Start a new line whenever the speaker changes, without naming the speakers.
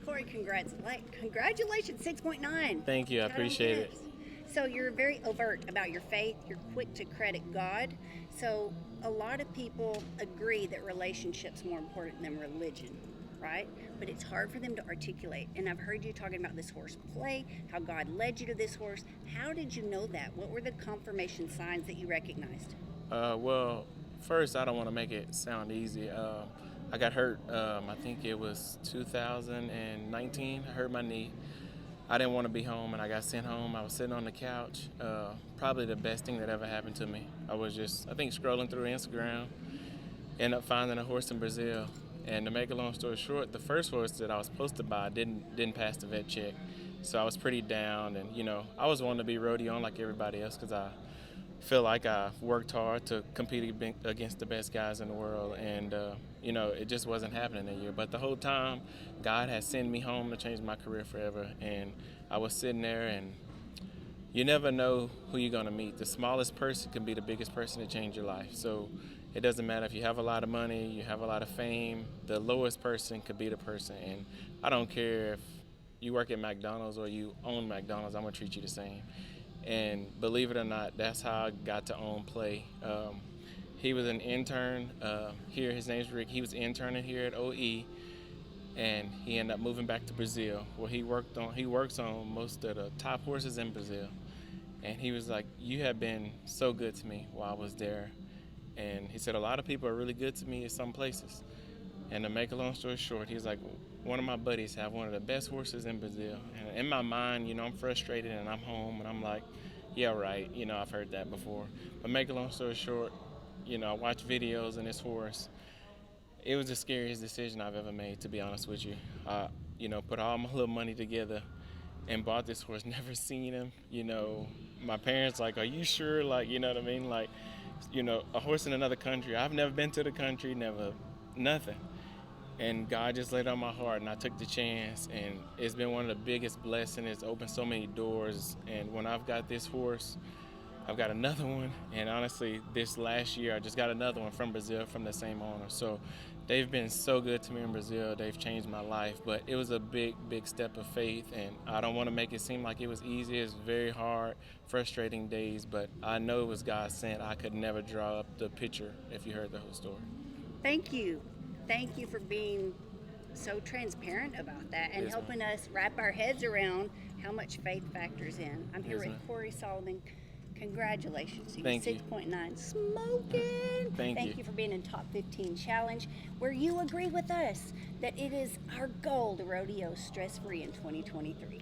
Corey, congratulations, 6.9.
Thank you. I appreciate it.
So you're very overt about your faith. You're quick to credit God. So a lot of people agree that relationships more important than religion, right? But it's hard for them to articulate. And I've heard you talking about this horse play, how God led you to this horse. How did you know that? What were the confirmation signs that you recognized?
Well, first, I don't want to make it sound easy. I got hurt. I think it was 2019. I hurt my knee. I didn't want to be home, and I got sent home. I was sitting on the couch. Probably the best thing that ever happened to me. I was just, I think, scrolling through Instagram. Ended up finding a horse in Brazil. And to make a long story short, the first horse that I was supposed to buy didn't pass the vet check. So I was pretty down, and I was wanting to be rodeo like everybody else because I feel like I worked hard to compete against the best guys in the world, and it just wasn't happening that year. But the whole time, God had sent me home to change my career forever, and I was sitting there, and you never know who you're gonna meet. The smallest person can be the biggest person to change your life. So it doesn't matter if you have a lot of money, you have a lot of fame. The lowest person could be the person, and I don't care if you work at McDonald's or you own McDonald's. I'm gonna treat you the same. And believe it or not, that's how I got to own Play. He was an intern here. His name's Rick. He was interning here at OE, and he ended up moving back to Brazil, where he works on most of the top horses in Brazil. And he was like, "You have been so good to me while I was there." And he said, "A lot of people are really good to me in some places." And to make a long story short, he's like, one of my buddies have one of the best horses in Brazil. And in my mind, I'm frustrated and I'm home and I'm like, yeah, right. I've heard that before. But make a long story short, I watched videos and this horse. It was the scariest decision I've ever made, to be honest with you. Put all my little money together and bought this horse, never seen him. My parents like, are you sure? Like, you know what I mean? Like, a horse in another country. I've never been to the country, never, nothing. And God just laid on my heart, and I took the chance, and it's been one of the biggest blessings. It's opened so many doors, and when I've got this horse, I've got another one, and honestly, this last year, I just got another one from Brazil from the same owner. So they've been so good to me in Brazil. They've changed my life, but it was a big, big step of faith, and I don't want to make it seem like it was easy. It's very hard, frustrating days, but I know it was God sent. I could never draw up the picture if you heard the whole story.
Thank you. Thank you for being so transparent about that and helping us wrap our heads around how much faith factors in. I'm here with Corey Solomon. Congratulations.
Thank you.
6.9 smoking. Thank you for being in Top 15 Challenge, where you agree with us that it is our goal to rodeo stress-free in 2023.